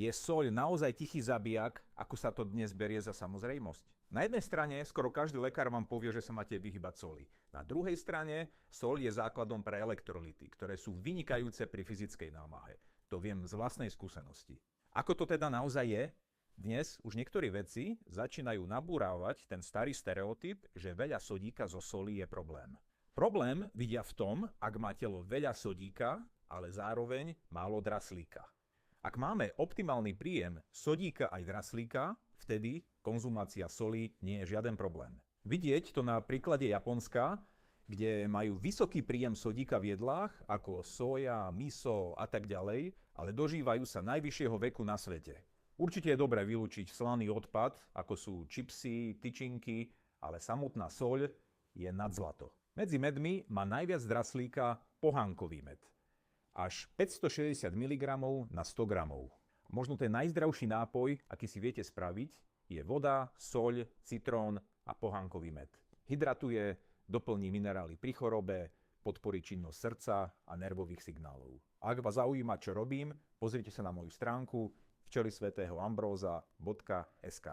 Je soľ naozaj tichý zabijak, ako sa to dnes berie za samozrejmosť? Na jednej strane skoro každý lekár vám povie, že sa máte vyhybať soli. Na druhej strane soľ je základom pre elektrolyty, ktoré sú vynikajúce pri fyzickej námahe. To viem z vlastnej skúsenosti. Ako to teda naozaj je? Dnes už niektorí vedci začínajú nabúrávať ten starý stereotyp, že veľa sodíka zo solí je problém. Problém vidia v tom, ak má telo veľa sodíka, ale zároveň málo draslíka. Ak máme optimálny príjem sodíka aj draslíka, vtedy konzumácia soli nie je žiaden problém. Vidieť to na príklade Japonska, kde majú vysoký príjem sodíka v jedlách, ako soja, miso a tak ďalej, ale dožívajú sa najvyššieho veku na svete. Určite je dobré vylúčiť slaný odpad, ako sú čipsy, tyčinky, ale samotná soľ je nad zlato. Medzi medmi má najviac draslíka pohánkový med. Až 560 mg na 100 g. Možno ten najzdravší nápoj, aký si viete spraviť, je voda, soľ, citrón a pohánkový med. Hydratuje, doplní minerály pri chorobe, podporí činnosť srdca a nervových signálov. Ak vás zaujíma, čo robím, pozrite sa na moju stránku včelysvätého Ambróza.sk.